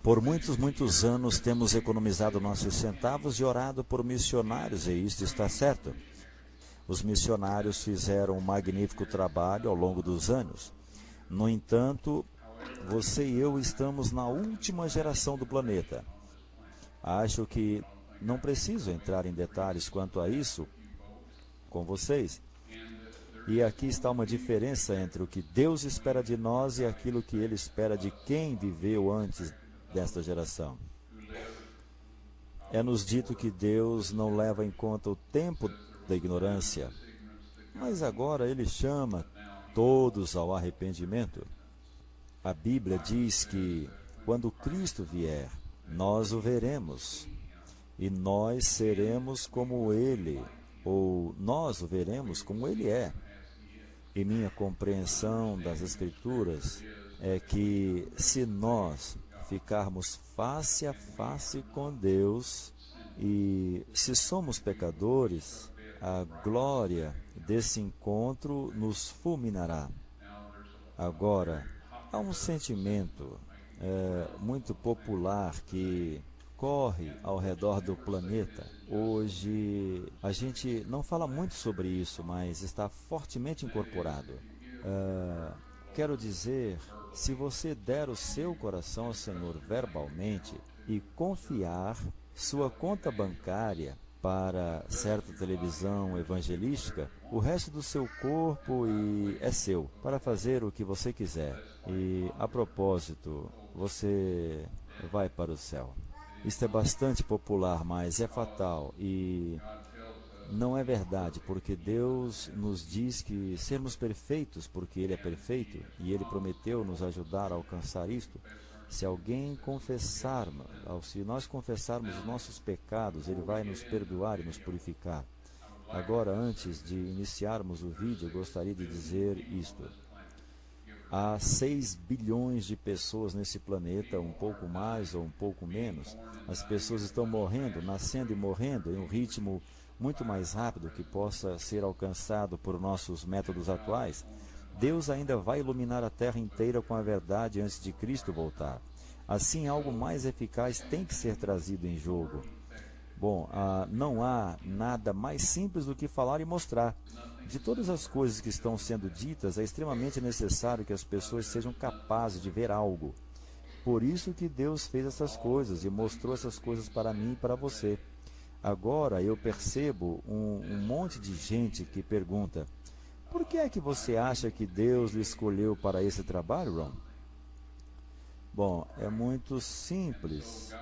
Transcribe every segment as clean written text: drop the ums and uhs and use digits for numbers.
Por muitos anos temos economizado nossos centavos e orado por missionários, e isto está certo. Os missionários fizeram um magnífico trabalho ao longo dos anos. No entanto, você e eu estamos na última geração do planeta. Acho que não preciso entrar em detalhes quanto a isso com vocês. E aqui está uma diferença entre o que Deus espera de nós e aquilo que Ele espera de quem viveu antes desta geração. É-nos dito que Deus não leva em conta o tempo da ignorância, mas agora Ele chama todos ao arrependimento. A Bíblia diz que, quando Cristo vier, nós o veremos, e nós seremos como Ele, ou nós o veremos como Ele é. E minha compreensão das Escrituras é que, se nós ficarmos face a face com Deus, e se somos pecadores, a glória desse encontro nos fulminará. Agora, há um sentimento muito popular que corre ao redor do planeta. Hoje, a gente não fala muito sobre isso, mas está fortemente incorporado. Quero dizer, se você der o seu coração ao Senhor verbalmente e confiar sua conta bancária para certa televisão evangelística, o resto do seu corpo é seu, para fazer o que você quiser. E, a propósito, você vai para o céu. Isto é bastante popular, mas é fatal e não é verdade, porque Deus nos diz que sermos perfeitos, porque Ele é perfeito, e Ele prometeu nos ajudar a alcançar isto. Se nós confessarmos os nossos pecados, Ele vai nos perdoar e nos purificar. Agora, antes de iniciarmos o vídeo, eu gostaria de dizer isto. Há 6 bilhões de pessoas nesse planeta, um pouco mais ou um pouco menos. As pessoas estão morrendo, nascendo e morrendo em um ritmo muito mais rápido que possa ser alcançado por nossos métodos atuais. Deus ainda vai iluminar a terra inteira com a verdade antes de Cristo voltar. Assim, algo mais eficaz tem que ser trazido em jogo. Bom, não há nada mais simples do que falar e mostrar. De todas as coisas que estão sendo ditas, é extremamente necessário que as pessoas sejam capazes de ver algo. Por isso que Deus fez essas coisas e mostrou essas coisas para mim e para você. Agora eu percebo um monte de gente que pergunta: por que é que você acha que Deus lhe escolheu para esse trabalho, Ron? Bom, é muito simples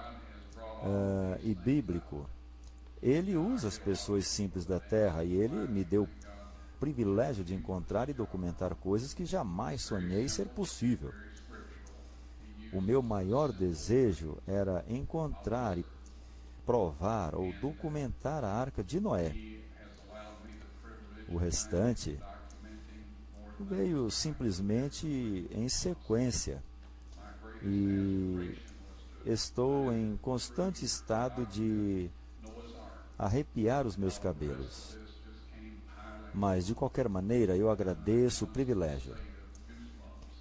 e bíblico. Ele usa as pessoas simples da terra e Ele me deu o privilégio de encontrar e documentar coisas que jamais sonhei ser possível. O meu maior desejo era encontrar e provar ou documentar a Arca de Noé. O restante veio simplesmente em sequência e estou em constante estado de arrepiar os meus cabelos. Mas, de qualquer maneira, eu agradeço o privilégio.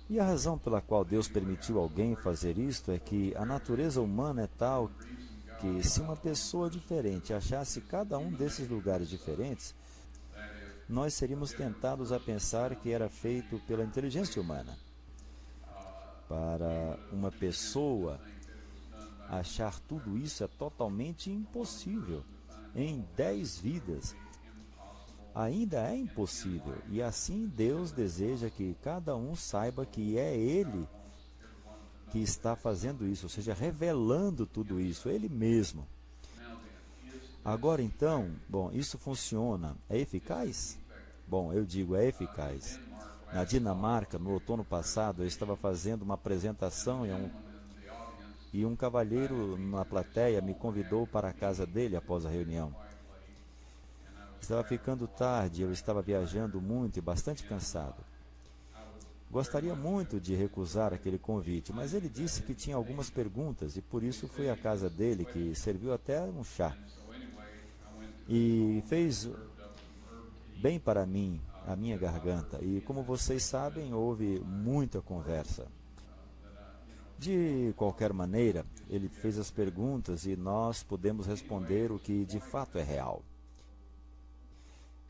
E a razão pela qual Deus permitiu alguém fazer isto é que a natureza humana é tal que, se uma pessoa diferente achasse cada um desses lugares diferentes, nós seríamos tentados a pensar que era feito pela inteligência humana. Para uma pessoa achar tudo isso é totalmente impossível. Em 10 vidas, ainda é impossível. E assim Deus deseja que cada um saiba que é Ele que está fazendo isso, ou seja, revelando tudo isso, Ele mesmo. Agora então, bom, isso funciona. É eficaz? Bom, eu digo, é eficaz. Na Dinamarca, no outono passado, eu estava fazendo uma apresentação e um cavalheiro na plateia me convidou para a casa dele após a reunião. Estava ficando tarde, eu estava viajando muito e bastante cansado. Gostaria muito de recusar aquele convite, mas ele disse que tinha algumas perguntas e por isso fui à casa dele, que serviu até um chá. E fez bem para mim, a minha garganta. E como vocês sabem, houve muita conversa. De qualquer maneira, ele fez as perguntas e nós podemos responder o que de fato é real.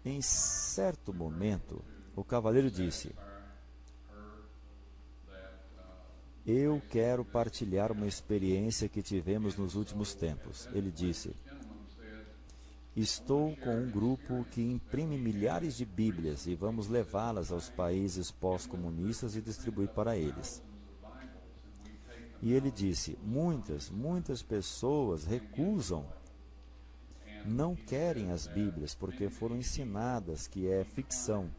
Em certo momento, o cavaleiro disse: eu quero partilhar uma experiência que tivemos nos últimos tempos. Ele disse: estou com um grupo que imprime milhares de Bíblias e vamos levá-las aos países pós-comunistas e distribuir para eles. E ele disse: muitas pessoas recusam, não querem as Bíblias porque foram ensinadas que é ficção.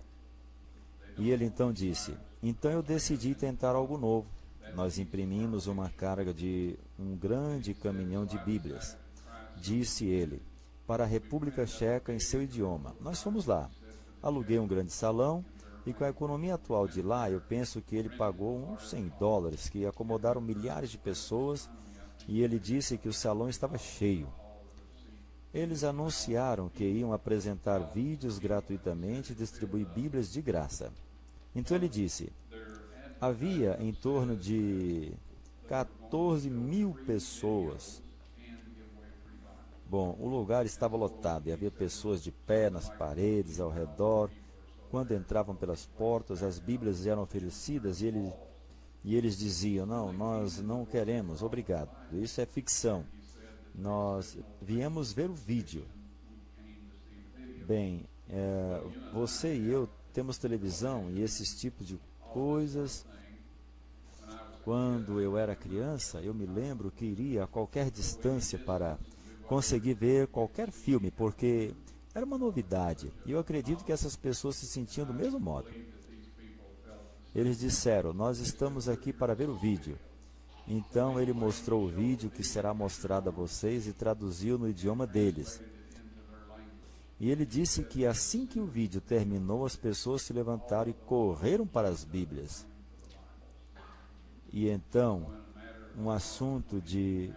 E ele então disse: então eu decidi tentar algo novo. Nós imprimimos uma carga de um grande caminhão de Bíblias, disse ele, para a República Checa em seu idioma. Nós fomos lá. Aluguei um grande salão e com a economia atual de lá, eu penso que ele pagou uns $100, que acomodaram milhares de pessoas, e ele disse que o salão estava cheio. Eles anunciaram que iam apresentar vídeos gratuitamente e distribuir Bíblias de graça. Então ele disse: havia em torno de 14 mil pessoas. Bom, o lugar estava lotado e havia pessoas de pé nas paredes, ao redor. Quando entravam pelas portas, as Bíblias eram oferecidas e eles diziam: não, nós não queremos, obrigado, isso é ficção. Nós viemos ver o vídeo. Bem, você e eu temos televisão e esses tipos de coisas. Quando eu era criança, eu me lembro que iria a qualquer distância para conseguir ver qualquer filme, porque era uma novidade. E eu acredito que essas pessoas se sentiam do mesmo modo. Eles disseram: nós estamos aqui para ver o vídeo. Então ele mostrou o vídeo que será mostrado a vocês e traduziu no idioma deles. E ele disse que assim que o vídeo terminou, as pessoas se levantaram e correram para as Bíblias. E então, um assunto de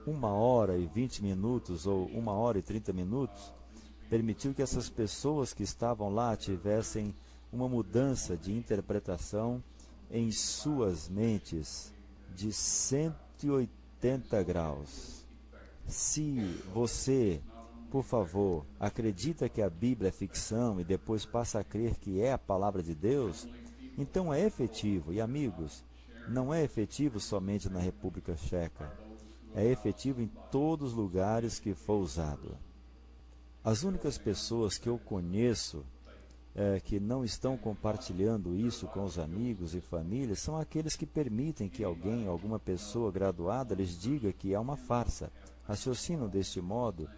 1h20 ou 1h30 permitiu que essas pessoas que estavam lá tivessem uma mudança de interpretação em suas mentes de 180 graus. Se você, por favor, acredita que a Bíblia é ficção e depois passa a crer que é a palavra de Deus, então é efetivo. E amigos, não é efetivo somente na República Checa. É efetivo em todos os lugares que for usado. As únicas pessoas que eu conheço que não estão compartilhando isso com os amigos e famílias são aqueles que permitem que alguém, alguma pessoa graduada, lhes diga que é uma farsa. Raciocinam deste modo.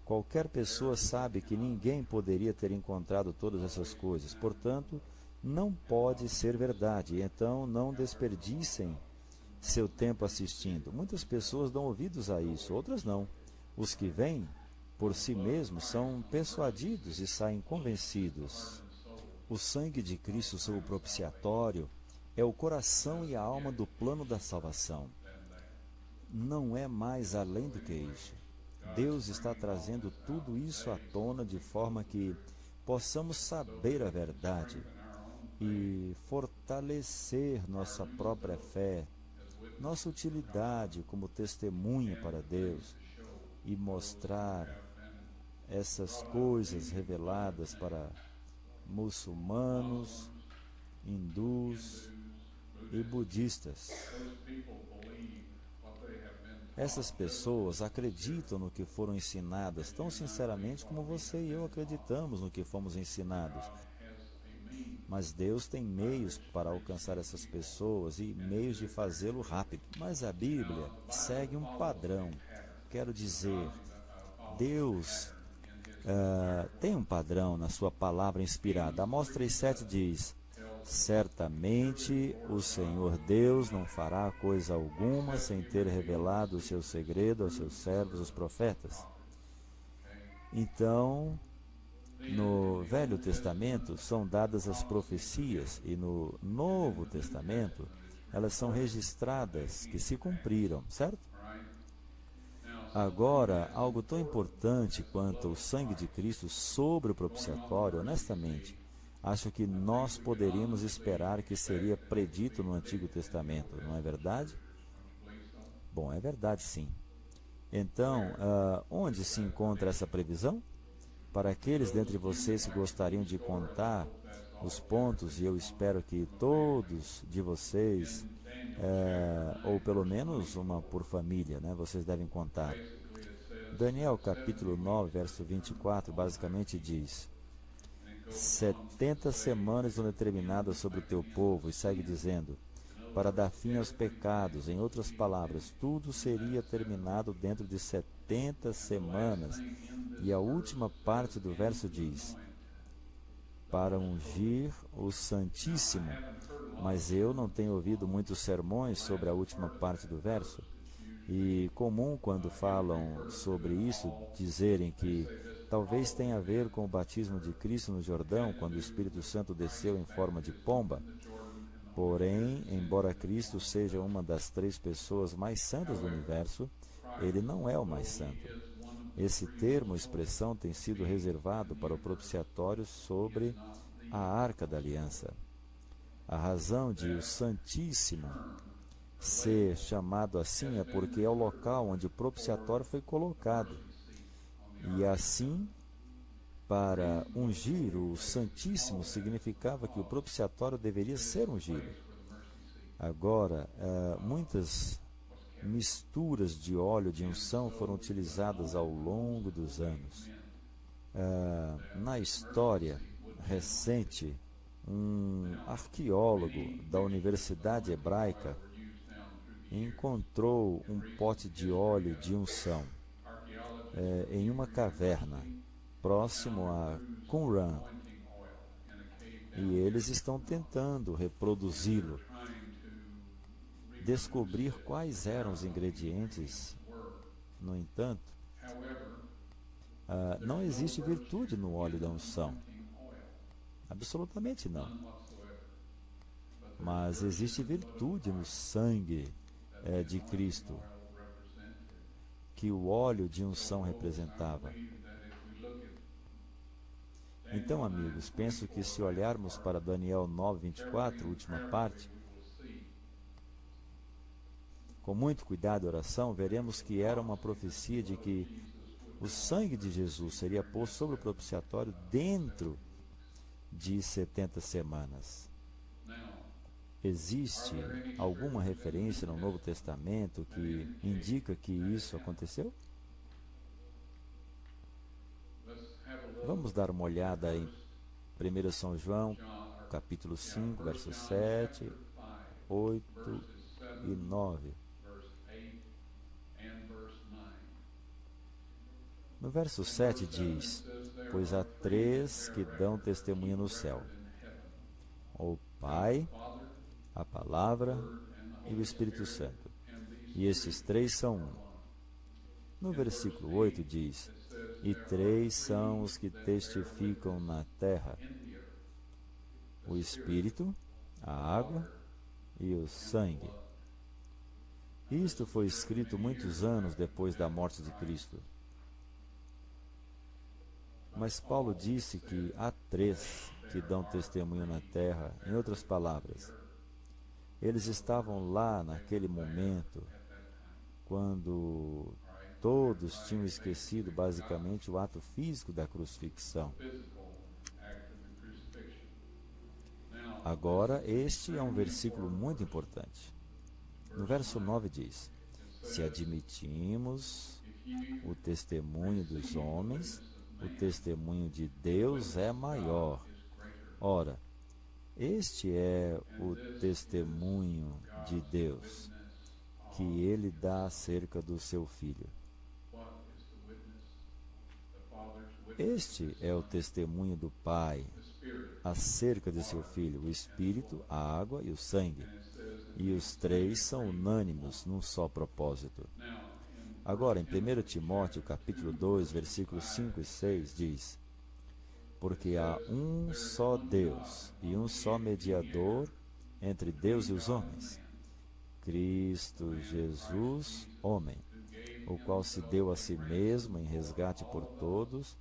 Qualquer pessoa sabe que ninguém poderia ter encontrado todas essas coisas. Portanto, não pode ser verdade. Então, não desperdicem seu tempo assistindo. Muitas pessoas dão ouvidos a isso, outras não. Os que vêm por si mesmos são persuadidos e saem convencidos. O sangue de Cristo sob o propiciatório é o coração e a alma do plano da salvação. Não é mais além do que isso. Deus está trazendo tudo isso à tona de forma que possamos saber a verdade e fortalecer nossa própria fé, nossa utilidade como testemunha para Deus e mostrar essas coisas reveladas para muçulmanos, hindus e budistas. Essas pessoas acreditam no que foram ensinadas tão sinceramente como você e eu acreditamos no que fomos ensinados. Mas Deus tem meios para alcançar essas pessoas e meios de fazê-lo rápido. Mas a Bíblia segue um padrão. Quero dizer, Deus tem um padrão na sua palavra inspirada. Amós 3,7 diz: certamente o Senhor Deus não fará coisa alguma sem ter revelado o seu segredo aos seus servos, os profetas. Então, no Velho Testamento são dadas as profecias e no Novo Testamento elas são registradas que se cumpriram, certo? Agora, algo tão importante quanto o sangue de Cristo sobre o propiciatório, honestamente, acho que nós poderíamos esperar que seria predito no Antigo Testamento, não é verdade? Bom, é verdade sim. Então, onde se encontra essa previsão? Para aqueles dentre vocês que gostariam de contar os pontos, e eu espero que todos de vocês, ou pelo menos uma por família, né, vocês devem contar. Daniel capítulo 9, verso 24, basicamente diz: 70 semanas são determinadas sobre o teu povo, e segue dizendo, para dar fim aos pecados. Em outras palavras, tudo seria terminado dentro de 70 semanas. E a última parte do verso diz, para ungir o Santíssimo. Mas eu não tenho ouvido muitos sermões sobre a última parte do verso. E comum, quando falam sobre isso, dizerem que talvez tenha a ver com o batismo de Cristo no Jordão, quando o Espírito Santo desceu em forma de pomba. Porém, embora Cristo seja uma das 3 pessoas mais santas do universo, ele não é o mais santo. Esse termo, expressão, tem sido reservado para o propiciatório sobre a Arca da Aliança. A razão de o Santíssimo ser chamado assim é porque é o local onde o propiciatório foi colocado. E assim, para ungir o Santíssimo significava que o propiciatório deveria ser ungido. Agora, muitas misturas de óleo de unção foram utilizadas ao longo dos anos. Na história recente, um arqueólogo da Universidade Hebraica encontrou um pote de óleo de unção em uma caverna próximo a Qumran, e eles estão tentando reproduzi-lo, descobrir quais eram os ingredientes. No entanto, não existe virtude no óleo da unção, absolutamente não, mas existe virtude no sangue de Cristo, que o óleo de unção representava. Então, amigos, penso que se olharmos para Daniel 9:24, última parte, com muito cuidado e oração, veremos que era uma profecia de que o sangue de Jesus seria posto sobre o propiciatório dentro de 70 semanas. Existe alguma referência no Novo Testamento que indica que isso aconteceu? Vamos dar uma olhada em 1 São João, capítulo 5, versos 7, 8 e 9. No verso 7 diz, pois há 3 que dão testemunho no céu, o Pai, a Palavra e o Espírito Santo. E estes 3 são um. No versículo 8 diz, e 3 são os que testificam na terra, o Espírito, a água e o sangue. Isto foi escrito muitos anos depois da morte de Cristo. Mas Paulo disse que há 3 que dão testemunho na terra. Em outras palavras, eles estavam lá naquele momento, quando todos tinham esquecido basicamente o ato físico da crucifixão. Agora, este é um versículo muito importante. No verso 9 diz, se admitimos o testemunho dos homens, o testemunho de Deus é maior. Ora, este é o testemunho de Deus, que ele dá acerca do seu Filho. Este é o testemunho do Pai acerca de seu Filho, o Espírito, a água e o sangue. E os 3 são unânimes num só propósito. Agora, em 1 Timóteo, capítulo 2, versículos 5 e 6, diz, porque há um só Deus e um só mediador entre Deus e os homens, Cristo Jesus, homem, o qual se deu a si mesmo em resgate por todos,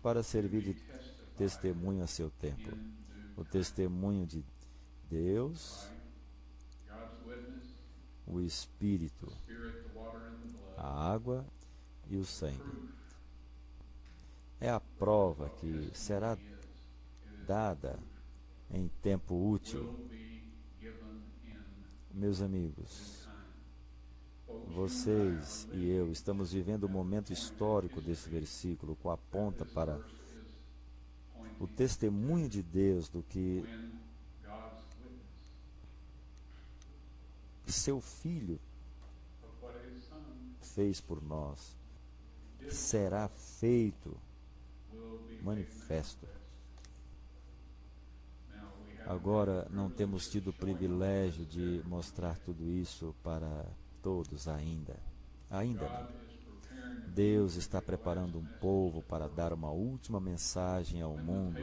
para servir de testemunho a seu tempo. O testemunho de Deus, o Espírito, a água e o sangue. É a prova que será dada em tempo útil. Meus amigos, vocês e eu estamos vivendo um momento histórico desse versículo, com a ponta para o testemunho de Deus do que seu Filho fez por nós. Será feito manifesto. Agora, não temos tido o privilégio de mostrar tudo isso para todos ainda. Ainda não. Deus está preparando um povo para dar uma última mensagem ao mundo,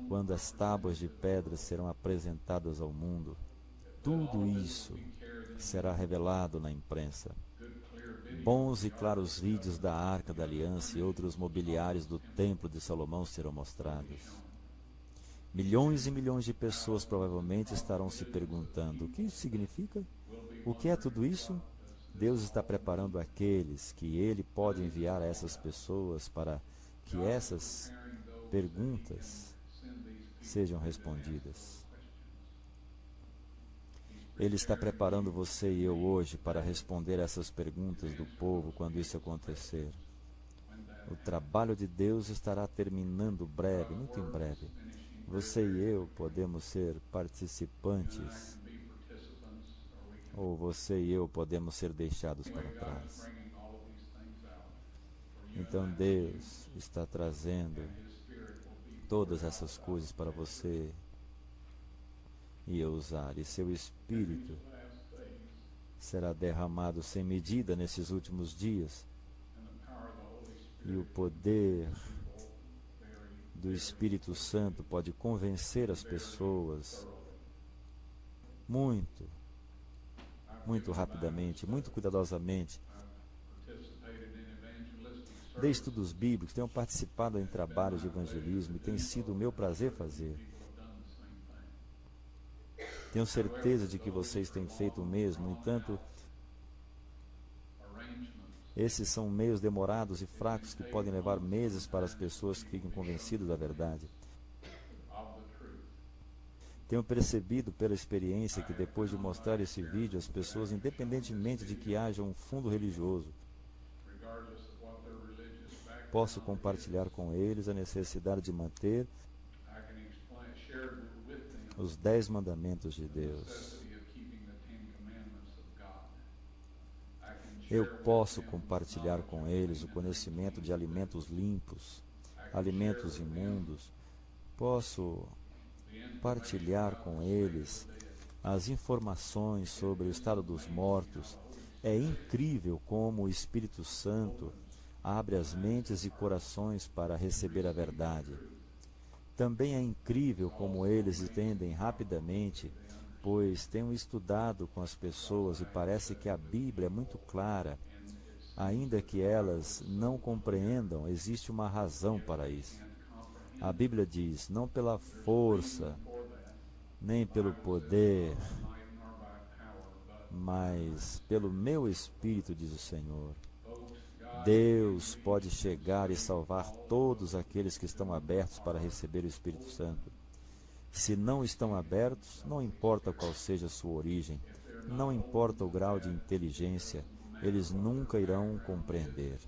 quando as tábuas de pedra serão apresentadas ao mundo. Tudo isso será revelado na imprensa. Bons e claros vídeos da Arca da Aliança e outros mobiliários do Templo de Salomão serão mostrados. Milhões e milhões de pessoas provavelmente estarão se perguntando: o que isso significa? O que é tudo isso? Deus está preparando aqueles que Ele pode enviar a essas pessoas para que essas perguntas sejam respondidas. Ele está preparando você e eu hoje para responder essas perguntas do povo quando isso acontecer. O trabalho de Deus estará terminando breve, muito em breve. Você e eu podemos ser participantes, ou você e eu podemos ser deixados para trás. Então Deus está trazendo todas essas coisas para você e eu usar, e seu Espírito será derramado sem medida nesses últimos dias, e o poder do Espírito Santo pode convencer as pessoas muito rapidamente, muito cuidadosamente. Dei estudos bíblicos, tenho participado em trabalhos de evangelismo e tem sido o meu prazer fazer. Tenho certeza de que vocês têm feito o mesmo. No entanto, esses são meios demorados e fracos que podem levar meses para as pessoas que fiquem convencidas da verdade. Tenho percebido pela experiência que depois de mostrar esse vídeo, as pessoas, independentemente de que haja um fundo religioso, posso compartilhar com eles a necessidade de manter os 10 mandamentos de Deus. Eu posso compartilhar com eles o conhecimento de alimentos limpos, alimentos imundos. Posso partilhar com eles as informações sobre o estado dos mortos. É incrível como o Espírito Santo abre as mentes e corações para receber a verdade. Também é incrível como eles entendem rapidamente, pois tenho estudado com as pessoas e parece que a Bíblia é muito clara. Ainda que elas não compreendam, existe uma razão para isso. A Bíblia diz: não pela força, nem pelo poder, mas pelo meu Espírito, diz o Senhor. Deus pode chegar e salvar todos aqueles que estão abertos para receber o Espírito Santo. Se não estão abertos, não importa qual seja a sua origem, não importa o grau de inteligência, eles nunca irão compreender.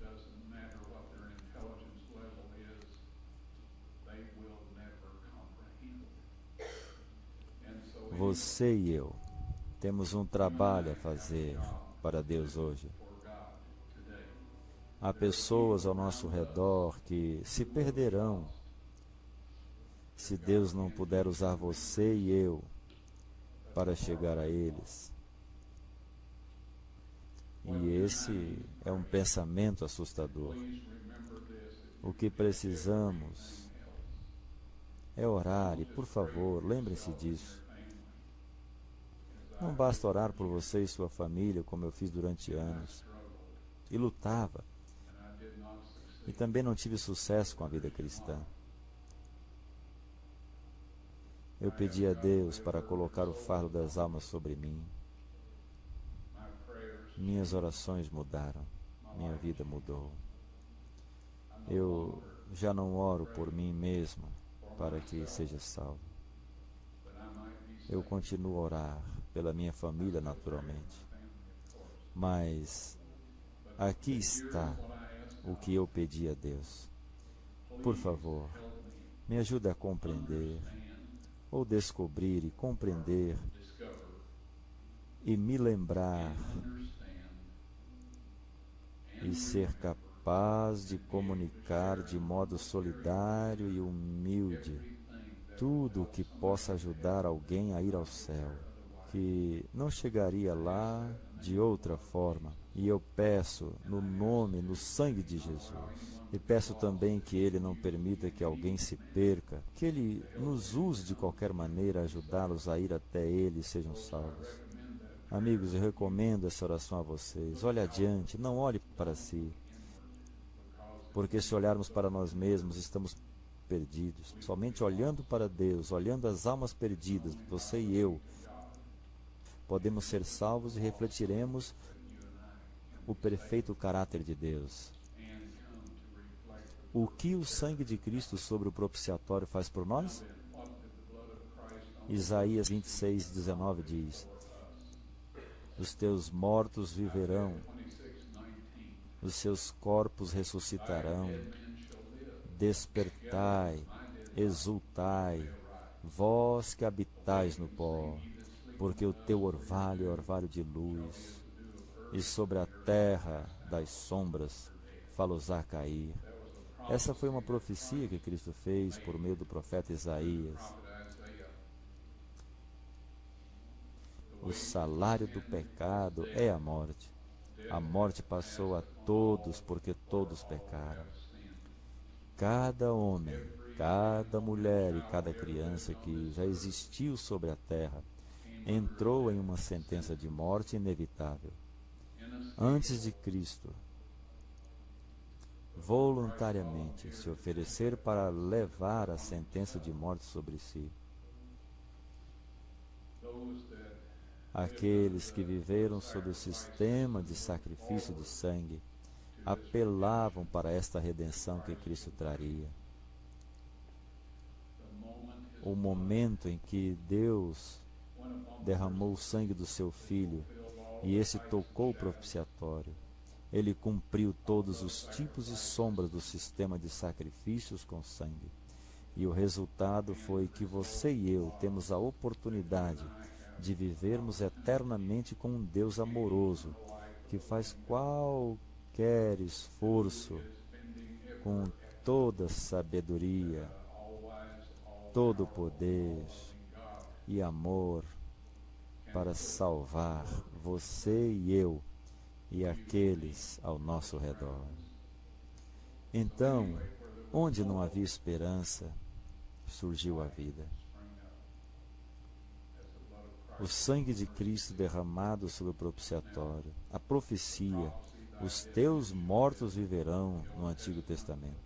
Você e eu temos um trabalho a fazer para Deus hoje. Há pessoas ao nosso redor que se perderão se Deus não puder usar você e eu para chegar a eles. E esse é um pensamento assustador. O que precisamos é orar, e por favor, lembrem-se disso. Não basta orar por você e sua família, como eu fiz durante anos, e lutava. E também não tive sucesso com a vida cristã. Eu pedi a Deus para colocar o fardo das almas sobre mim. minhas orações mudaram, minha vida mudou. Eu já não oro por mim mesmo para que seja salvo. Eu continuo a orar pela minha família naturalmente. Mas aqui está o que eu pedi a Deus. Por favor, me ajude a compreender, ou descobrir e compreender, e me lembrar, e ser capaz de comunicar de modo solidário e humilde tudo o que possa ajudar alguém a ir ao céu, que não chegaria lá de outra forma. E eu peço no nome, no sangue de Jesus. E peço também que Ele não permita que alguém se perca, que Ele nos use de qualquer maneira a ajudá-los a ir até Ele e sejam salvos. Amigos, eu recomendo essa oração a vocês. Olhe adiante, não olhe para si. Porque se olharmos para nós mesmos, estamos perdidos. Somente olhando para Deus, olhando as almas perdidas, você e eu, podemos ser salvos e refletiremos o perfeito caráter de Deus. O que o sangue de Cristo sobre o propiciatório faz por nós? Isaías 26:19 diz: os teus mortos viverão, os seus corpos ressuscitarão. Despertai, exultai, vós que habitais no pó, porque o teu orvalho é orvalho de luz, e sobre a terra das sombras fá-los-á cair. Essa foi uma profecia que Cristo fez por meio do profeta Isaías. O salário do pecado é a morte. A morte passou a todos, porque todos pecaram. Cada homem, cada mulher e cada criança que já existiu sobre a terra entrou em uma sentença de morte inevitável. Antes de Cristo voluntariamente se oferecer para levar a sentença de morte sobre si, aqueles que viveram sob o sistema de sacrifício de sangue apelavam para esta redenção que Cristo traria. O momento em que Deus derramou o sangue do seu Filho e esse tocou o propiciatório, ele cumpriu todos os tipos e sombras do sistema de sacrifícios com sangue. E o resultado foi que você e eu temos a oportunidade de vivermos eternamente com um Deus amoroso, que faz qualquer esforço, com toda sabedoria, todo poder e amor, para salvar você e eu e aqueles ao nosso redor. Então, onde não havia esperança, surgiu a vida. O sangue de Cristo derramado sobre o propiciatório, a profecia, os teus mortos viverão no Antigo Testamento.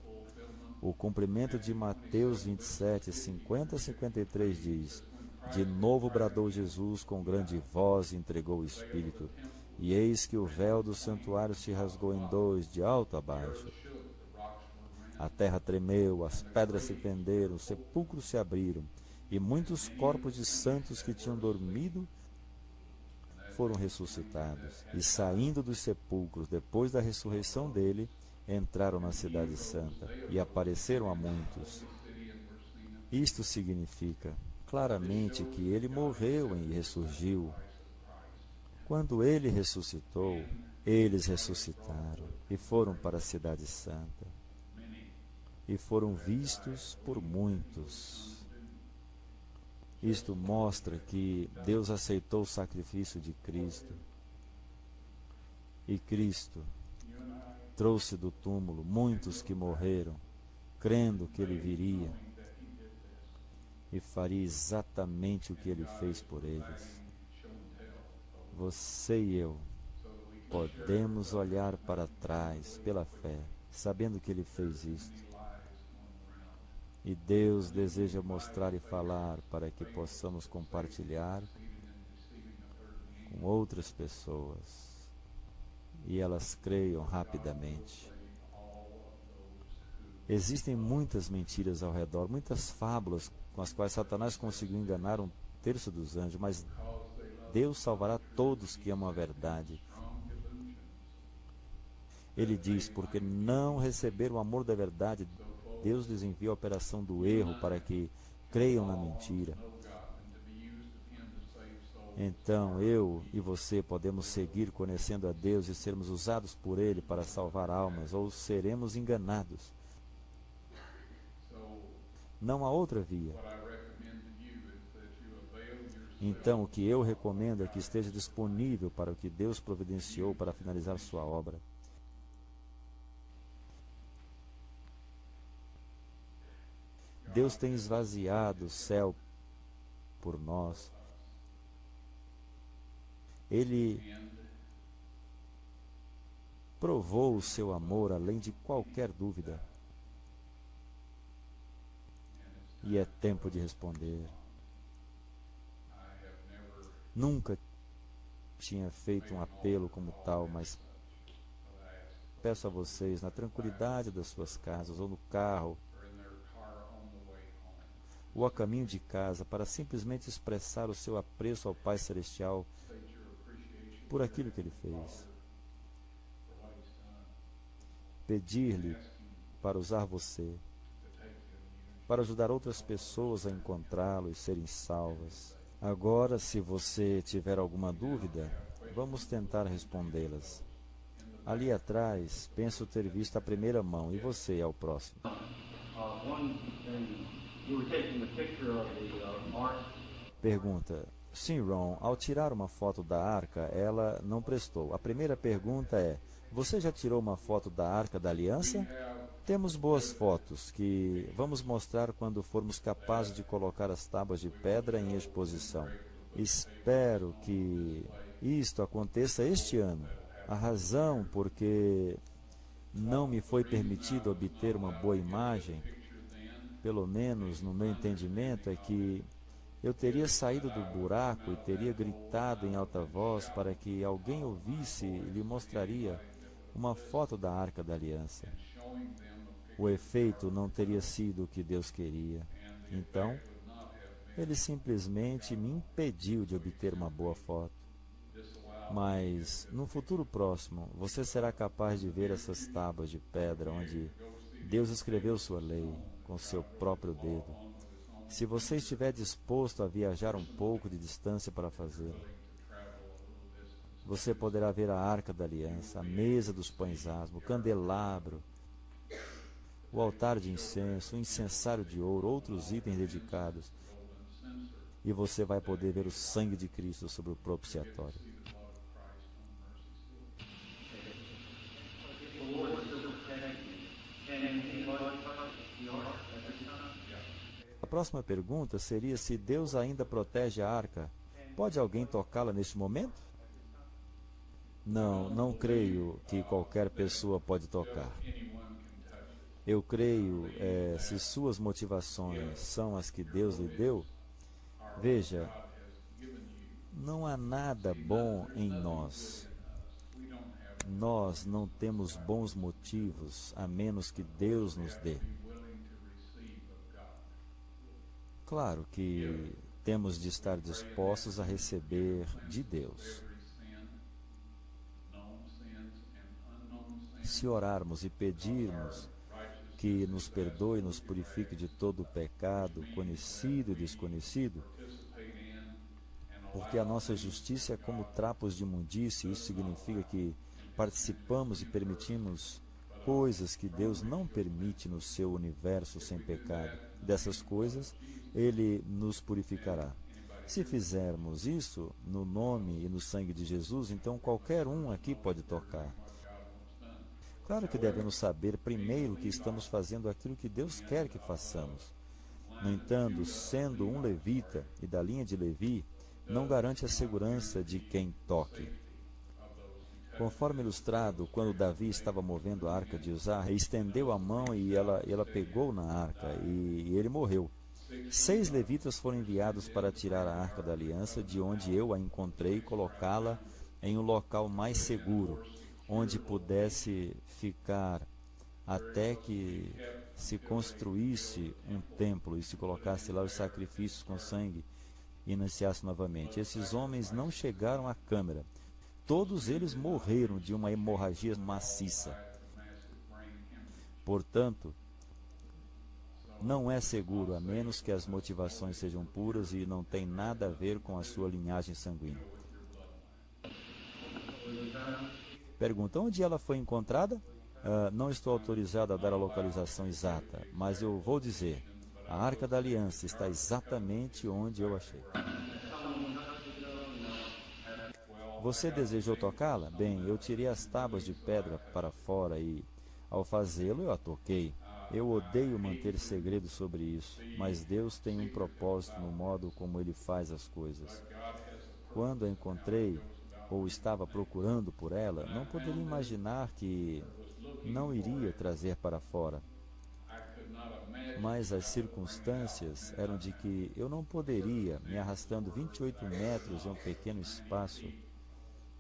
O cumprimento de Mateus 27, 50 a 53 diz: de novo bradou Jesus com grande voz e entregou o Espírito, e eis que o véu do santuário se rasgou em dois, de alto a baixo. A terra tremeu, as pedras se fenderam, os sepulcros se abriram, e muitos corpos de santos que tinham dormido foram ressuscitados. E saindo dos sepulcros, depois da ressurreição dele, entraram na cidade santa e apareceram a muitos. Isto significa claramente que ele morreu e ressurgiu. Quando ele ressuscitou, eles ressuscitaram e foram para a cidade santa. E foram vistos por muitos. Isto mostra que Deus aceitou o sacrifício de Cristo. E Cristo trouxe do túmulo muitos que morreram, crendo que ele viria e faria exatamente o que ele fez por eles. Você e eu podemos olhar para trás pela fé, sabendo que ele fez isto. E Deus deseja mostrar e falar para que possamos compartilhar com outras pessoas e elas creiam rapidamente. Existem muitas mentiras ao redor, muitas fábulas com as quais Satanás conseguiu enganar um terço dos anjos, mas Deus salvará todos que amam a verdade. Ele diz, porque não receberam o amor da verdade, Deus lhes envia a operação do erro para que creiam na mentira. Então, eu e você podemos seguir conhecendo a Deus e sermos usados por Ele para salvar almas, ou seremos enganados. Não há outra via. Então, o que eu recomendo é que esteja disponível para o que Deus providenciou para finalizar sua obra. Deus tem esvaziado o céu por nós. Ele provou o seu amor além de qualquer dúvida. E é tempo de responder. Nunca tinha feito um apelo como tal, mas peço a vocês, na tranquilidade das suas casas ou no carro, ou a caminho de casa, para simplesmente expressar o seu apreço ao Pai Celestial por aquilo que Ele fez. Pedir-lhe para usar você, para ajudar outras pessoas a encontrá-lo e serem salvas. Agora, se você tiver alguma dúvida, vamos tentar respondê-las. Ali atrás, penso ter visto a primeira mão, e você é o próximo. Pergunta: sim, Ron, ao tirar uma foto da arca, ela não prestou. A primeira pergunta é: você já tirou uma foto da Arca da Aliança? Temos boas fotos que vamos mostrar quando formos capazes de colocar as tábuas de pedra em exposição. Espero que isto aconteça este ano. A razão por que não me foi permitido obter uma boa imagem, pelo menos no meu entendimento, é que eu teria saído do buraco e teria gritado em alta voz para que alguém ouvisse e lhe mostraria uma foto da Arca da Aliança. O efeito não teria sido o que Deus queria. Então, Ele simplesmente me impediu de obter uma boa foto. Mas, no futuro próximo, você será capaz de ver essas tábuas de pedra onde Deus escreveu sua lei com seu próprio dedo. Se você estiver disposto a viajar um pouco de distância para fazê-lo, você poderá ver a Arca da Aliança, a mesa dos pães asmos, o candelabro, o altar de incenso, o incensário de ouro, outros itens dedicados. E você vai poder ver o sangue de Cristo sobre o propiciatório. A próxima pergunta seria se Deus ainda protege a arca. Pode alguém tocá-la neste momento? Não creio que qualquer pessoa pode tocar. Eu creio, se suas motivações são as que Deus lhe deu, veja, não há nada bom em nós. Nós não temos bons motivos, a menos que Deus nos dê. Claro que temos de estar dispostos a receber de Deus. Se orarmos e pedirmos que nos perdoe e nos purifique de todo o pecado, conhecido e desconhecido, porque a nossa justiça é como trapos de imundície, isso significa que participamos e permitimos coisas que Deus não permite no seu universo sem pecado. Dessas coisas, Ele nos purificará. Se fizermos isso no nome e no sangue de Jesus, então qualquer um aqui pode tocar. Claro que devemos saber primeiro que estamos fazendo aquilo que Deus quer que façamos. No entanto, sendo um levita e da linha de Levi, não garante a segurança de quem toque. Conforme ilustrado, quando Davi estava movendo a arca de Uzá, estendeu a mão e ela pegou na arca e ele morreu. 6 levitas foram enviados para tirar a arca da aliança de onde eu a encontrei e colocá-la em um local mais seguro, onde pudesse ficar até que se construísse um templo e se colocasse lá os sacrifícios com sangue e iniciasse novamente. Esses homens não chegaram à câmara. Todos eles morreram de uma hemorragia maciça. Portanto, não é seguro, a menos que as motivações sejam puras e não tem nada a ver com a sua linhagem sanguínea. Pergunta: onde ela foi encontrada? Não estou autorizado a dar a localização exata, mas eu vou dizer: a Arca da Aliança está exatamente onde eu achei. Você desejou tocá-la? Bem, eu tirei as tábuas de pedra para fora e, ao fazê-lo, eu a toquei. Eu odeio manter segredo sobre isso, mas Deus tem um propósito no modo como Ele faz as coisas. Quando a encontrei, ou estava procurando por ela, não poderia imaginar que não iria trazer para fora. Mas as circunstâncias eram de que eu não poderia, me arrastando 28 metros em um pequeno espaço,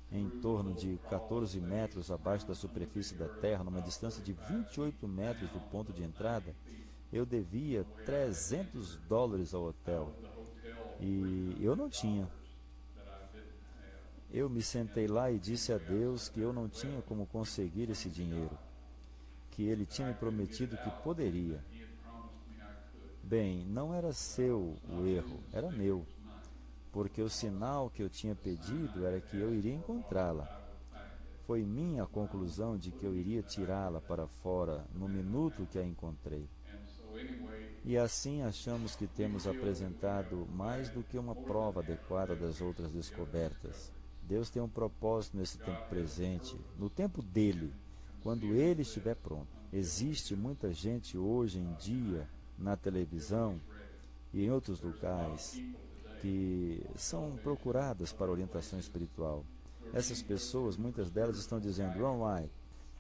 em torno de 14 metros abaixo da superfície da terra, numa distância de 28 metros do ponto de entrada, eu devia $300 ao hotel. E eu não tinha. Eu me sentei lá e disse a Deus que eu não tinha como conseguir esse dinheiro, que Ele tinha me prometido que poderia. Bem, não era seu o erro, era meu, porque o sinal que eu tinha pedido era que eu iria encontrá-la. Foi minha a conclusão de que eu iria tirá-la para fora no minuto que a encontrei. E assim achamos que temos apresentado mais do que uma prova adequada das outras descobertas. Deus tem um propósito nesse tempo presente, no tempo dele, quando ele estiver pronto. Existe muita gente hoje em dia na televisão e em outros lugares que são procuradas para orientação espiritual. Essas pessoas, muitas delas estão dizendo: Ron White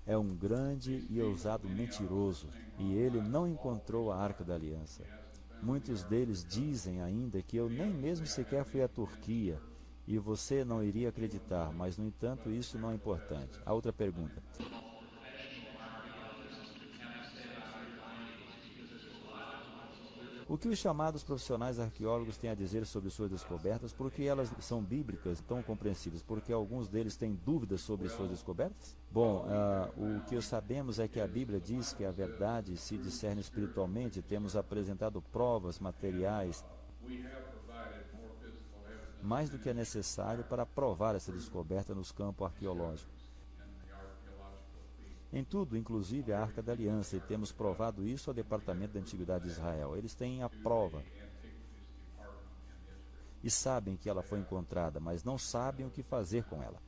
é um grande e ousado mentiroso e ele não encontrou a Arca da Aliança. Muitos deles dizem ainda que eu nem mesmo sequer fui à Turquia e você não iria acreditar, mas no entanto isso não é importante. A outra pergunta: o que os chamados profissionais arqueólogos têm a dizer sobre suas descobertas? Por que elas são bíblicas, tão compreensíveis? Porque alguns deles têm dúvidas sobre suas descobertas? Bom, o que sabemos é que a Bíblia diz que a verdade se discerne espiritualmente. Temos apresentado provas materiais mais do que é necessário para provar essa descoberta nos campos arqueológicos. Em tudo, inclusive a Arca da Aliança, e temos provado isso ao Departamento da Antiguidade de Israel. Eles têm a prova e sabem que ela foi encontrada, mas não sabem o que fazer com ela.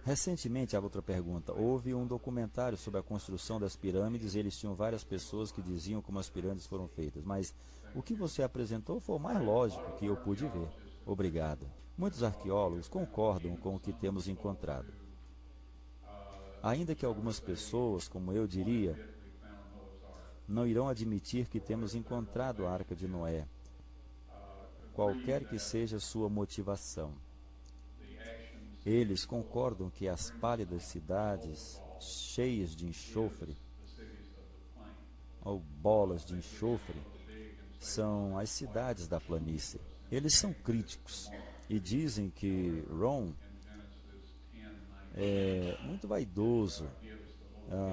Recentemente, a outra pergunta, houve um documentário sobre a construção das pirâmides e eles tinham várias pessoas que diziam como as pirâmides foram feitas, mas o que você apresentou foi o mais lógico que eu pude ver. Obrigado. Muitos arqueólogos concordam com o que temos encontrado. Ainda que algumas pessoas, como eu diria, não irão admitir que temos encontrado a Arca de Noé, qualquer que seja sua motivação. Eles concordam que as pálidas cidades cheias de enxofre, ou bolas de enxofre, são as cidades da planície. Eles são críticos e dizem que Ron é muito vaidoso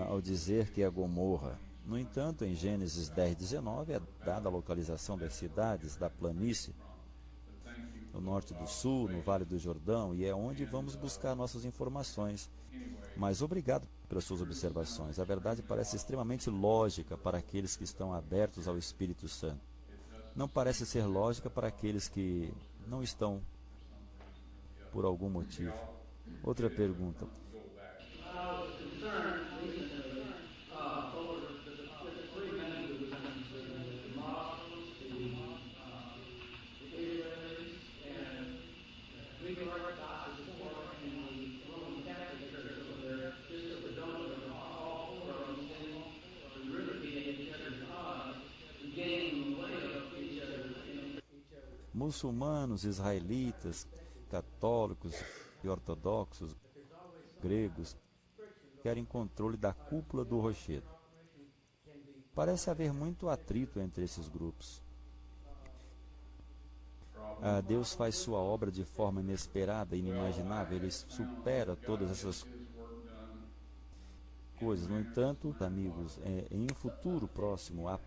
ao dizer que é Gomorra. No entanto, em Gênesis 10:19 é dada a localização das cidades da planície, no norte do sul, no Vale do Jordão, e é onde vamos buscar nossas informações. Mas obrigado pelas suas observações. A verdade parece extremamente lógica para aqueles que estão abertos ao Espírito Santo. Não parece ser lógica para aqueles que não estão por algum motivo. Outra pergunta. muçulmanos, israelitas, católicos e ortodoxos, gregos, querem controle da cúpula do rochedo. Parece haver muito atrito entre esses grupos. Deus faz sua obra de forma inesperada, inimaginável. Ele supera todas essas coisas. No entanto, amigos, em um futuro próximo, há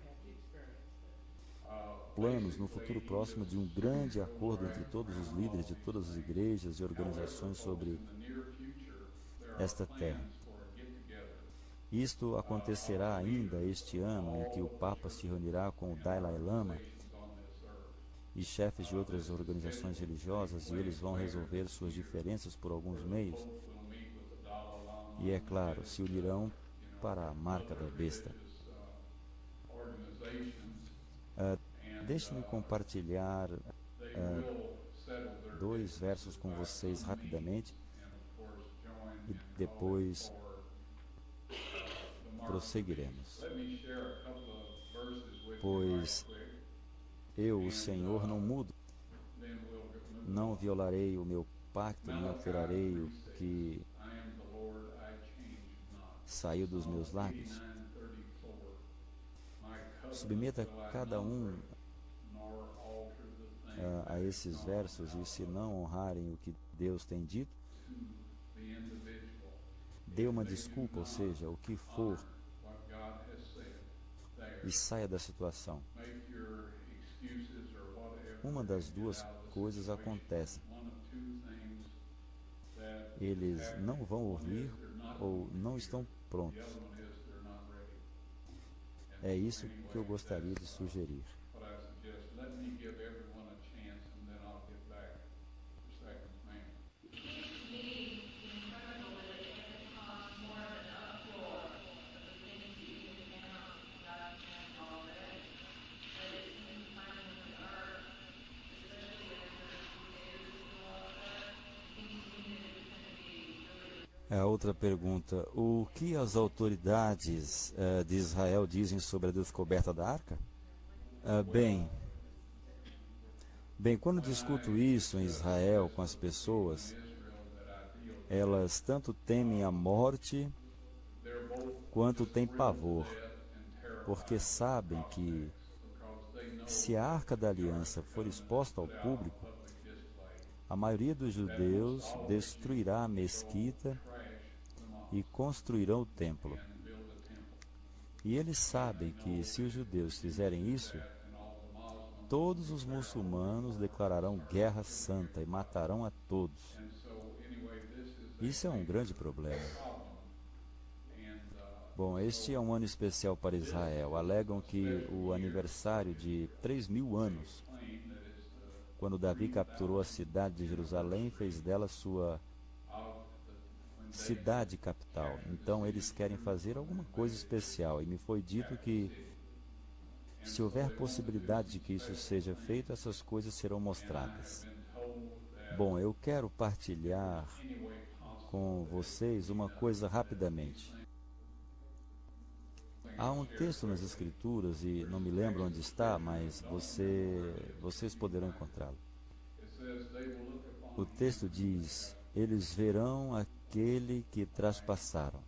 planos no futuro próximo de um grande acordo entre todos os líderes de todas as igrejas e organizações sobre esta terra. Isto acontecerá ainda este ano, em que o Papa se reunirá com o Dalai Lama e chefes de outras organizações religiosas, e eles vão resolver suas diferenças por alguns meios. E é claro, se unirão para a marca da besta. Deixe-me compartilhar 2 versos com vocês rapidamente e depois prosseguiremos. Pois eu, o Senhor, não mudo, não violarei o meu pacto, nem alterarei o que saiu dos meus lábios. Submeta cada um a esses versos, e se não honrarem o que Deus tem dito, dê uma desculpa, ou seja, o que for, e saia da situação. Uma das 2 coisas acontece. Eles não vão ouvir ou não estão prontos. É isso que eu gostaria de sugerir. A outra pergunta: o que as autoridades de Israel dizem sobre a descoberta da arca? Bem, quando discuto isso em Israel com as pessoas, elas tanto temem a morte quanto têm pavor, porque sabem que se a Arca da Aliança for exposta ao público, a maioria dos judeus destruirá a mesquita e construirão o templo. E eles sabem que, se os judeus fizerem isso, todos os muçulmanos declararão guerra santa e matarão a todos. Isso é um grande problema. Bom, este é um ano especial para Israel. Alegam que o aniversário de 3.000 anos, quando Davi capturou a cidade de Jerusalém, fez dela sua cidade capital. Então eles querem fazer alguma coisa especial, e me foi dito que, se houver possibilidade de que isso seja feito, essas coisas serão mostradas. Bom, eu quero partilhar com vocês uma coisa rapidamente. Há um texto nas Escrituras, e não me lembro onde está, mas vocês poderão encontrá-lo. O texto diz: eles verão aquele que traspassaram.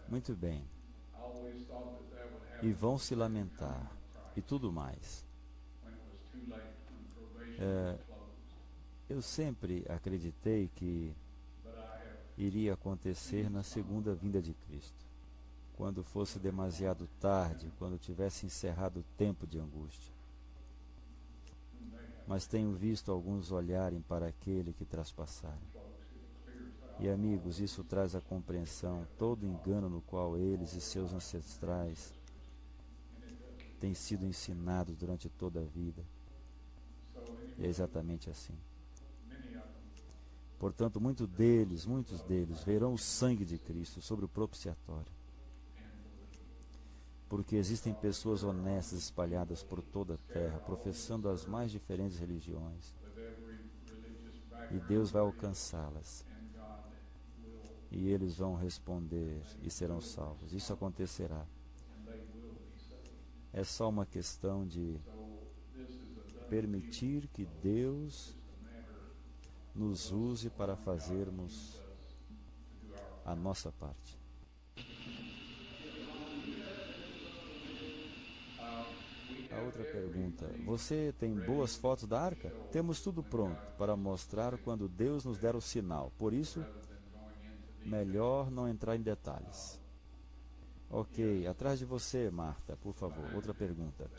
Muito bem. E vão se lamentar, e tudo mais. Eu sempre acreditei que iria acontecer na segunda vinda de Cristo, quando fosse demasiado tarde, quando tivesse encerrado o tempo de angústia. Mas tenho visto alguns olharem para aquele que traspassaram. E, amigos, isso traz à compreensão todo o engano no qual eles e seus ancestrais têm sido ensinados durante toda a vida. E é exatamente assim. Portanto, muitos deles verão o sangue de Cristo sobre o propiciatório. Porque existem pessoas honestas espalhadas por toda a terra, professando as mais diferentes religiões. E Deus vai alcançá-las. E eles vão responder e serão salvos. Isso acontecerá. É só uma questão de permitir que Deus nos use para fazermos a nossa parte. A outra pergunta: você tem boas fotos da arca? Temos tudo pronto para mostrar quando Deus nos der o sinal. Por isso, melhor não entrar em detalhes. Ok, atrás de você, Marta, por favor. Outra pergunta.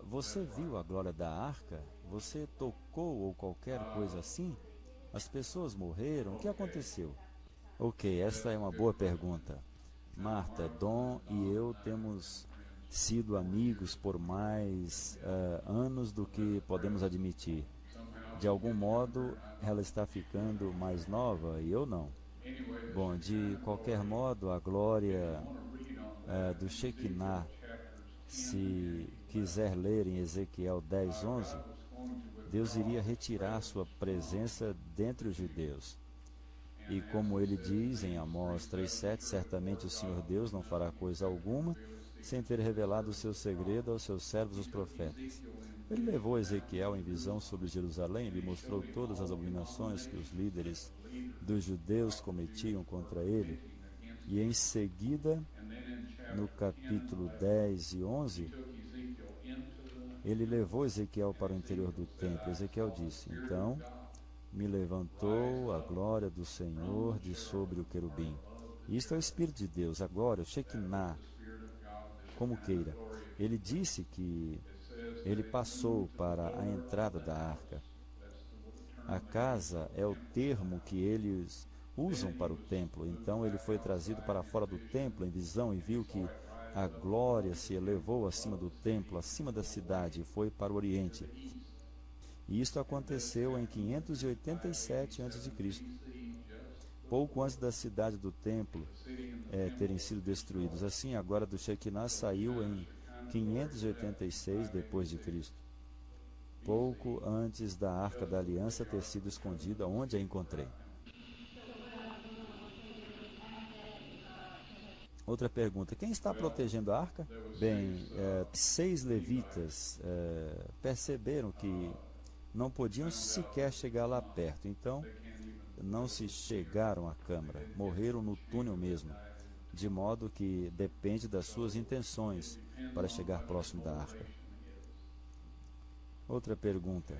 Você viu a glória da arca? Você tocou ou qualquer coisa assim? As pessoas morreram? O que aconteceu? Ok, esta é uma boa pergunta. Marta, Dom e eu temos sido amigos por mais anos do que podemos admitir. De algum modo, ela está ficando mais nova e eu não. Bom, de qualquer modo, a glória do Shekinah, se quiser ler em Ezequiel 10:11, Deus iria retirar sua presença dentre os judeus. E como ele diz em Amós 3:7, certamente o Senhor Deus não fará coisa alguma sem ter revelado o seu segredo aos seus servos os profetas. Ele levou Ezequiel em visão sobre Jerusalém e lhe mostrou todas as abominações que os líderes dos judeus cometiam contra ele. E em seguida, no capítulo 10 e 11, ele levou Ezequiel para o interior do templo. Ezequiel disse: então me levantou a glória do Senhor de sobre o querubim. Isto é o Espírito de Deus. Agora, o Shekinah, como queira. Ele disse que ele passou para a entrada da arca. A casa é o termo que eles usam para o templo. Então ele foi trazido para fora do templo em visão e viu que a glória se elevou acima do templo, acima da cidade, e foi para o oriente. E isto aconteceu em 587 a.C., pouco antes da cidade do templo terem sido destruídos. Assim, a glória do Shekinah saiu em 586 depois de Cristo, pouco antes da Arca da Aliança ter sido escondida, onde a encontrei. Outra pergunta: quem está protegendo a arca? Bem, 6 levitas perceberam que não podiam sequer chegar lá perto, então não se chegaram à câmara, morreram no túnel mesmo, de modo que depende das suas intenções para chegar próximo da arca. Outra pergunta: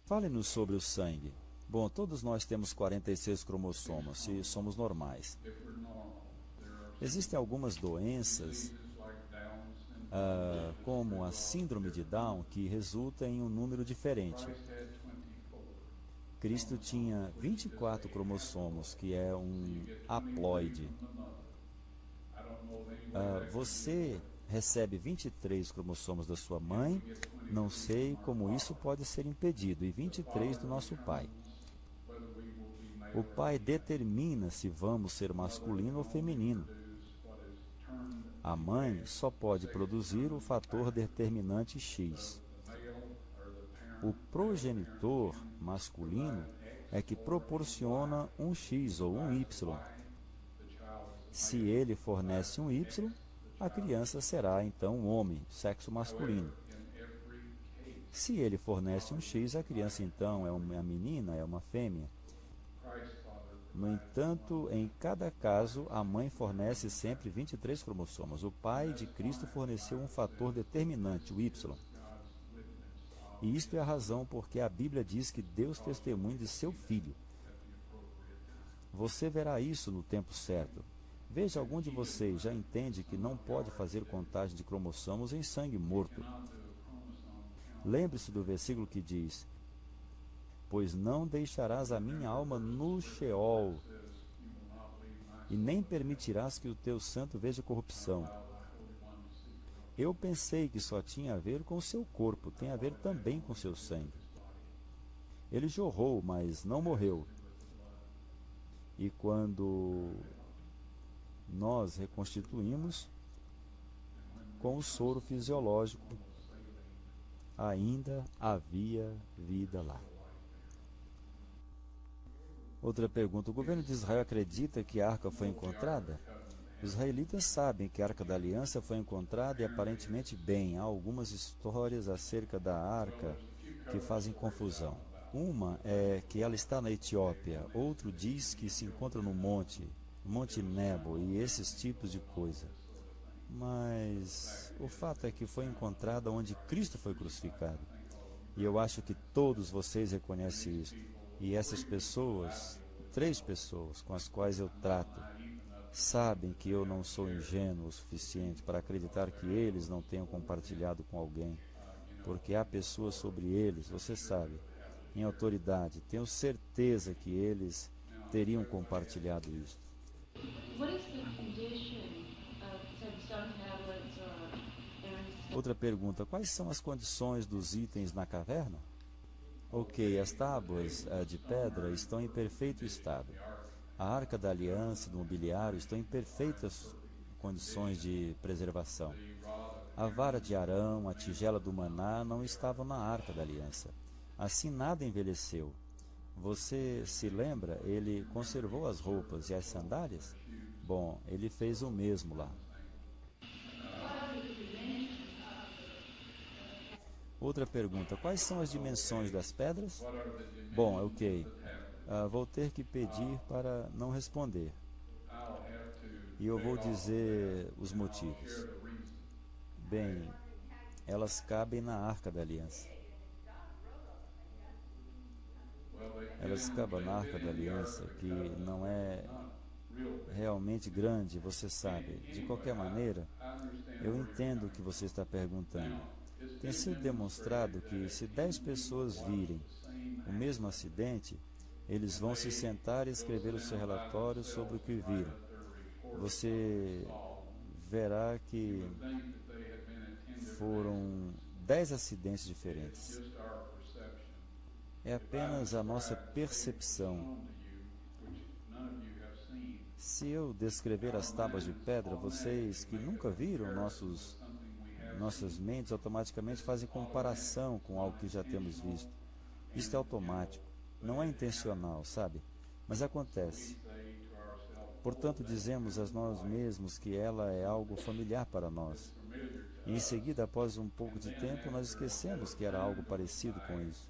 fale-nos sobre o sangue. Bom, todos nós temos 46 cromossomos e somos normais. Existem algumas doenças, como a síndrome de Down, que resulta em um número diferente. Cristo tinha 24 cromossomos, que é um haploide. Você recebe 23 cromossomos da sua mãe, não sei como isso pode ser impedido, e 23 do nosso pai. O pai determina se vamos ser masculino ou feminino. A mãe só pode produzir o fator determinante X. O progenitor masculino é que proporciona um X ou um Y. Se ele fornece um Y, a criança será então um homem, sexo masculino. Se ele fornece um X, a criança então é uma menina, é uma fêmea. No entanto, em cada caso, a mãe fornece sempre 23 cromossomos. O pai de Cristo forneceu um fator determinante, o Y. E isto é a razão porque a Bíblia diz que Deus testemunha de seu filho. Você verá isso no tempo certo. Veja, algum de vocês já entende que não pode fazer contagem de cromossomos em sangue morto. Lembre-se do versículo que diz: pois não deixarás a minha alma no Sheol, e nem permitirás que o teu santo veja corrupção. Eu pensei que só tinha a ver com o seu corpo, tem a ver também com seu sangue. Ele jorrou, mas não morreu. E quando nós reconstituímos com o soro fisiológico, ainda havia vida lá. Outra pergunta: o governo de Israel acredita que a arca foi encontrada? Os israelitas sabem que a Arca da Aliança foi encontrada e aparentemente bem. Há algumas histórias acerca da arca que fazem confusão. Uma é que ela está na Etiópia, outro diz que se encontra no Monte Nebo e esses tipos de coisa. Mas o fato é que foi encontrada onde Cristo foi crucificado. E eu acho que todos vocês reconhecem isso. E essas pessoas, 3 pessoas com as quais eu trato, sabem que eu não sou ingênuo o suficiente para acreditar que eles não tenham compartilhado com alguém, porque há pessoas sobre eles, você sabe, em autoridade. Tenho certeza que eles teriam compartilhado isso. Outra pergunta: quais são as condições dos itens na caverna? Ok, as tábuas de pedra estão em perfeito estado. A Arca da Aliança e do mobiliário estão em perfeitas condições de preservação. A vara de Arão, a tigela do maná não estavam na Arca da Aliança. Assim nada envelheceu. Você se lembra? Ele conservou as roupas e as sandálias? Bom, ele fez o mesmo lá. Outra pergunta: quais são as dimensões das pedras? Bom, ok. Vou ter que pedir para não responder. E eu vou dizer os motivos. Bem, elas cabem na Arca da Aliança. Elas cabem na Arca da Aliança, que não é realmente grande, você sabe. De qualquer maneira, eu entendo o que você está perguntando. Tem sido demonstrado que se 10 pessoas virem o mesmo acidente, eles vão se sentar e escrever o seu relatório sobre o que viram. Você verá que foram 10 acidentes diferentes. É apenas a nossa percepção. Se eu descrever as tábuas de pedra, vocês que nunca viram nossas mentes automaticamente fazem comparação com algo que já temos visto. Isto é automático, não é intencional, sabe? Mas acontece. Portanto, dizemos a nós mesmos que ela é algo familiar para nós. E em seguida, após um pouco de tempo, nós esquecemos que era algo parecido com isso.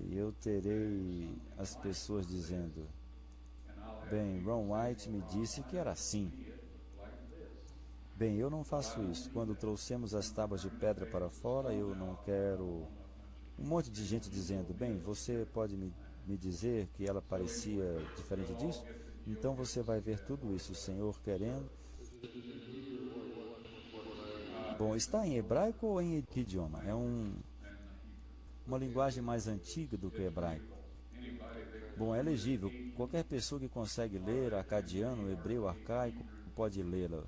E eu terei as pessoas dizendo: bem, Ron White me disse que era assim. Bem, eu não faço isso. Quando trouxemos as tábuas de pedra para fora, eu não quero um monte de gente dizendo: bem, você pode me dizer que ela parecia diferente disso? Então você vai ver tudo isso, o Senhor querendo. Bom, está em hebraico ou em que idioma? É uma linguagem mais antiga do que o hebraico. Bom, é legível. Qualquer pessoa que consegue ler acadiano, hebreu, arcaico, pode lê-la.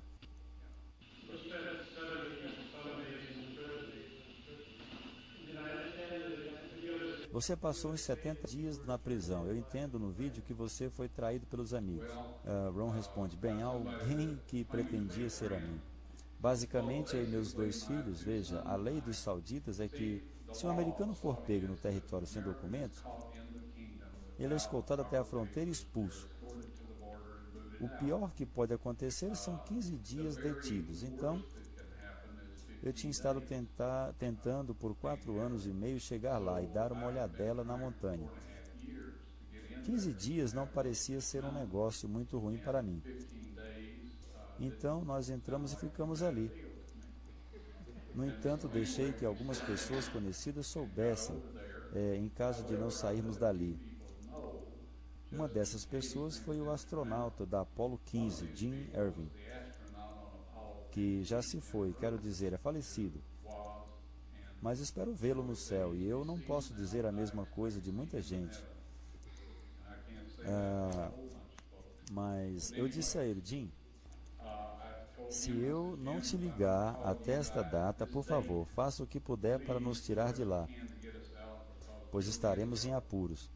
Você passou uns 70 dias na prisão. Eu entendo no vídeo que você foi traído pelos amigos. Ron responde: bem, alguém que pretendia ser amigo. Basicamente, eu e meus 2 filhos, veja, a lei dos sauditas é que se um americano for pego no território sem documentos, ele é escoltado até a fronteira e expulso. O pior que pode acontecer são 15 dias detidos. Então, eu tinha estado tentando por 4 anos e meio chegar lá e dar uma olhadela na montanha. 15 dias não parecia ser um negócio muito ruim para mim. Então, nós entramos e ficamos ali. No entanto, deixei que algumas pessoas conhecidas soubessem, em caso de não sairmos dali. Uma dessas pessoas foi o astronauta da Apollo 15, Jim Irving, que já se foi, quero dizer, é falecido. Mas espero vê-lo no céu, e eu não posso dizer a mesma coisa de muita gente. Mas eu disse a ele: Jim, se eu não te ligar até esta data, por favor, faça o que puder para nos tirar de lá, pois estaremos em apuros.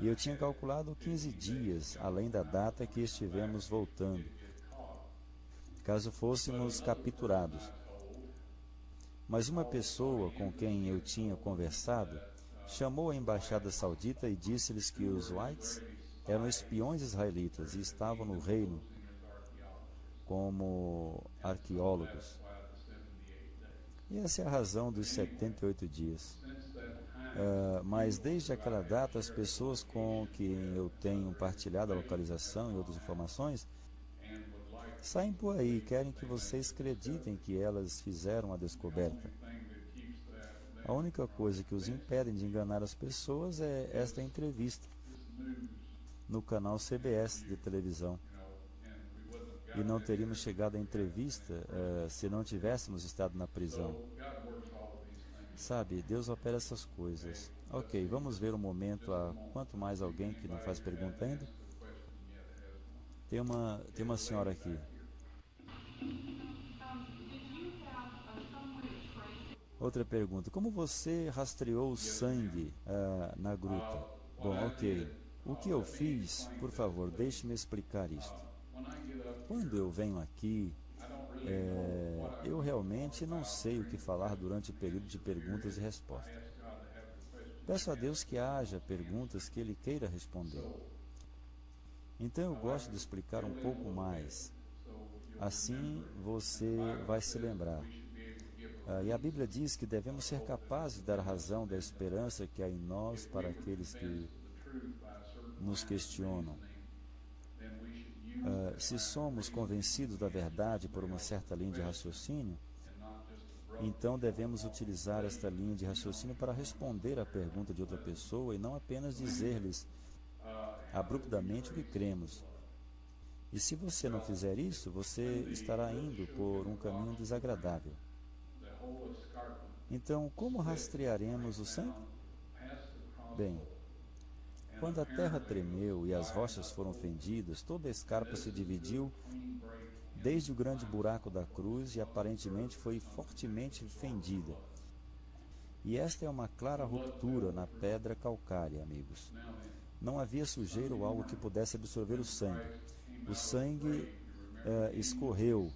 E eu tinha calculado 15 dias, além da data que estivemos voltando, caso fôssemos capturados. Mas uma pessoa com quem eu tinha conversado chamou a embaixada saudita e disse-lhes que os Whites eram espiões israelitas e estavam no reino como arqueólogos. E essa é a razão dos 78 dias. Mas desde aquela data, as pessoas com quem eu tenho partilhado a localização e outras informações saem por aí e querem que vocês acreditem que elas fizeram a descoberta. A única coisa que os impede de enganar as pessoas é esta entrevista no canal CBS de televisão. E não teríamos chegado à entrevista se não tivéssemos estado na prisão. Sabe, Deus opera essas coisas. Ok, vamos ver um momento. Quanto mais alguém que não faz pergunta ainda? Tem uma senhora aqui. Outra pergunta. Como você rastreou o sangue na gruta? Bom, ok. O que eu fiz, por favor, deixe-me explicar isto. Quando eu venho aqui, eu realmente não sei o que falar durante o período de perguntas e respostas. Peço a Deus que haja perguntas que Ele queira responder. Então eu gosto de explicar um pouco mais. Assim você vai se lembrar. E a Bíblia diz que devemos ser capazes de dar razão da esperança que há em nós para aqueles que nos questionam. Se somos convencidos da verdade por uma certa linha de raciocínio, então devemos utilizar esta linha de raciocínio para responder à pergunta de outra pessoa e não apenas dizer-lhes abruptamente o que cremos. E se você não fizer isso, você estará indo por um caminho desagradável. Então, como rastrearemos o sangue? Bem, quando a terra tremeu e as rochas foram fendidas, toda a escarpa se dividiu desde o grande buraco da cruz e aparentemente foi fortemente fendida. E esta é uma clara ruptura na pedra calcária, amigos. Não havia sujeira ou algo que pudesse absorver o sangue. O sangue escorreu.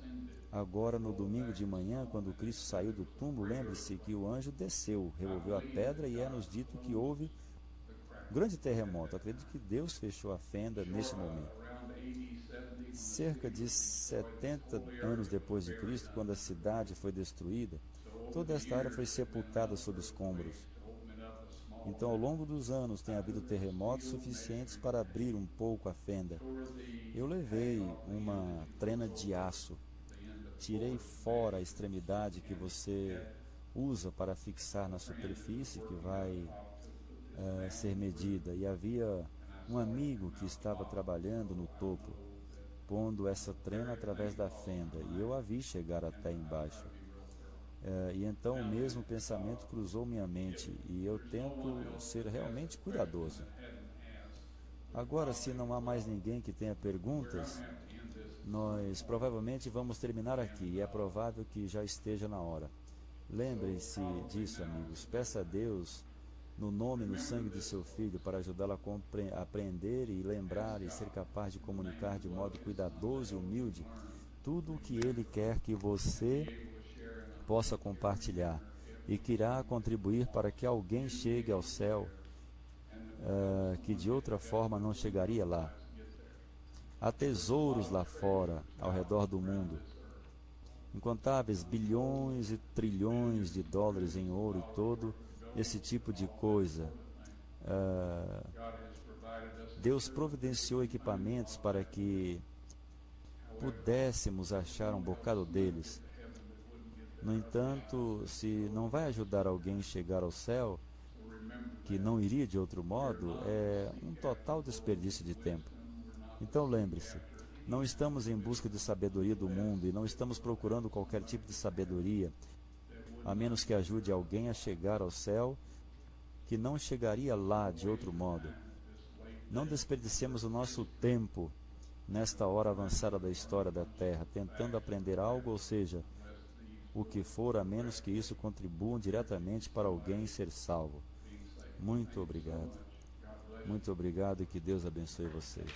Agora, no domingo de manhã, quando Cristo saiu do túmulo, lembre-se que o anjo desceu, removeu a pedra e é-nos dito que houve um grande terremoto. Acredito que Deus fechou a fenda nesse momento. Cerca de 70 anos depois de Cristo, quando a cidade foi destruída, toda esta área foi sepultada sob escombros. Então, ao longo dos anos, tem havido terremotos suficientes para abrir um pouco a fenda. Eu levei uma trena de aço, tirei fora a extremidade que você usa para fixar na superfície que vai ser medida. E havia um amigo que estava trabalhando no topo, pondo essa trena através da fenda, e eu a vi chegar até embaixo. E então o mesmo pensamento cruzou minha mente, e eu tento ser realmente cuidadoso. Agora, se não há mais ninguém que tenha perguntas, nós provavelmente vamos terminar aqui, e é provável que já esteja na hora. Lembrem-se disso, amigos. Peça a Deus, no nome e no sangue de seu Filho, para ajudá-lo a aprender e lembrar e ser capaz de comunicar de modo cuidadoso e humilde tudo o que Ele quer que você possa compartilhar e que irá contribuir para que alguém chegue ao céu que de outra forma não chegaria lá. Há tesouros lá fora, ao redor do mundo, incontáveis bilhões e trilhões de dólares em ouro e todo esse tipo de coisa. Deus providenciou equipamentos para que pudéssemos achar um bocado deles. No entanto, se não vai ajudar alguém a chegar ao céu, que não iria de outro modo, é um total desperdício de tempo. Então lembre-se, não estamos em busca de sabedoria do mundo e não estamos procurando qualquer tipo de sabedoria, a menos que ajude alguém a chegar ao céu, que não chegaria lá de outro modo. Não desperdicemos o nosso tempo nesta hora avançada da história da Terra, tentando aprender algo, ou seja, o que for, a menos que isso contribua diretamente para alguém ser salvo. Muito obrigado. Muito obrigado e que Deus abençoe vocês.